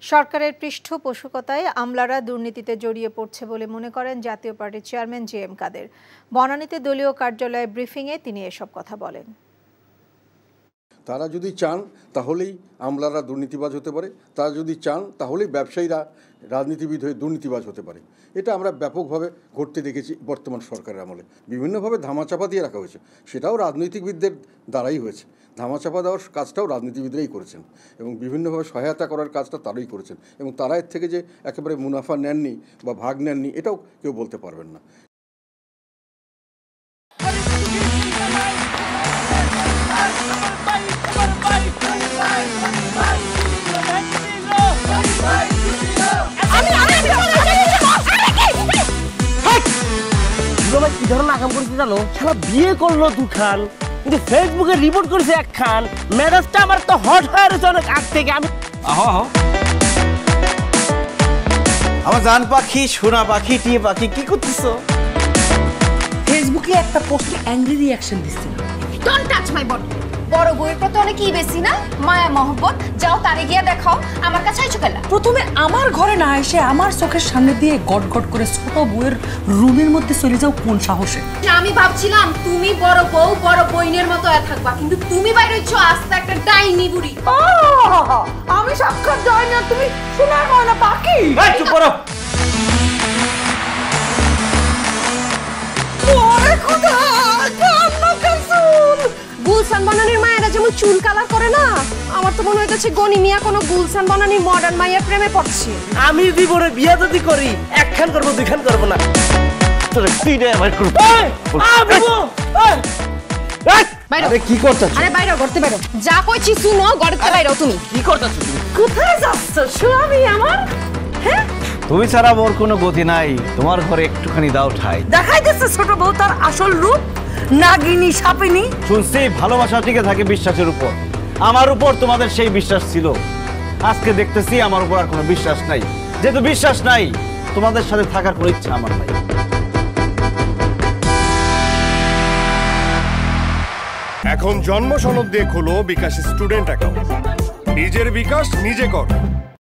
সরকারের পৃষ্ঠপোষকতায় আমলারা দুর্নীতিতে জড়িয়ে পড়ছে বলে মনে করেন জাতীয় পার্টির চেয়ারম্যান জে.এম. কাদের। বনানীতে দলীয় কার্যালয়ে ব্রিফিংয়ে তিনি এসব কথা বলেন। তারা যদি চান তাহলেই আমলারা দুর্নীতিবাজ হতে পারে, তারা যদি চান তাহলেই ব্যবসায়ীরা রাজনীতিবিদ হয়ে দুর্নীতিবাজ হতে পারে। এটা আমরা ব্যাপকভাবে ঘটতে দেখেছি বর্তমান সরকারের আমলে। বিভিন্নভাবে ধামাচাপা দিয়ে রাখা হয়েছে, সেটাও রাজনৈতিকবিদদের দ্বারাই হয়েছে। ধামাচাপা দেওয়ার কাজটাও রাজনীতিবিদরাই করেছেন এবং বিভিন্নভাবে সহায়তা করার কাজটা তারাই করেছেন এবং তারা এর থেকে যে একেবারে মুনাফা নেননি বা ভাগ নেননি এটাও কেউ বলতে পারবেন না। কি ধরনের আকাম করেছে জানো? সারা বিয়ে করলো দুখান, কিন্তু ফেসবুকে রিপোর্ট করেছে একখান। মেজাজটা আমার তো হট হয়ে রয়েছে অনেক আগ থেকে। আমি আমার জান পাখি, সোনা পাখি, টিয়ে পাখি, কি করতেছো? ফেসবুকে একটা পোস্টে অ্যাংরি রিঅ্যাকশন দিছিল। Don't touch my body. বড় বউয়ের প্রতি অনেক কি বেশি না মায়া মহব্বত, যাও তারে গিয়া দেখাও। আমার কাছে আইছো কেলা? প্রথমে আমার ঘরে না এসে আমার চোখের সামনে দিয়ে গট গট করে ছোট বউয়ের রুমের মধ্যে চলে যাও কোন সাহসে? আমি ভাবছিলাম তুমি বড় বউ বড় বইনের মতো থাকবা, কিন্তু তুমি বাইরে হইছো আস্তে একটা ডাইনি বুড়ি। আমি সাক্ষাৎ ডাইনি আর তুমি সোনার ময়না পাখি। এই চুপ করো। ওরে খোদা, কান্না কাসুল। গুলশান বনানীর মায়েরা যেমন চুল কালার করে না, আমার তো মনে হইতেছে গনি মিয়া কোনো গুলশান বনানীর মডার্ন মায়ের প্রেমে পড়ছে। আমি জীবনে বিয়ে যদি করি একখান করবো দুইখান করবো না। তোর তিনটা আমার করব। আরে কি করতেছ? আরে বাইরে করতে বাইরে যা কইছি শুনো, গড়তে বাইরেও তুমি কি করতেছ তুমি? কোথায় যাচ্ছ স্বামী আমার? হ্যাঁ, তুমি ছাড়া মোর কোনো গতি নাই, তোমার ঘরে একটুখানি দাও ঠাই। দেখাই দিচ্ছে ছোট বউ তার আসল রূপ, নাগিনী সাপিনী। শুনছি ভালোবাসা টিকে থাকে বিশ্বাসের উপর। আমার উপর তোমাদের সেই বিশ্বাস ছিল, আজকে দেখতেছি আমার উপর আর কোনো বিশ্বাস নাই। যেহেতু বিশ্বাস নাই, তোমাদের সাথে থাকার কোনো ইচ্ছা আমার নাই। এখন জন্ম সনদ দিয়ে খোলো বিকাশ স্টুডেন্ট অ্যাকাউন্ট। নিজের বিকাশ নিজে কর।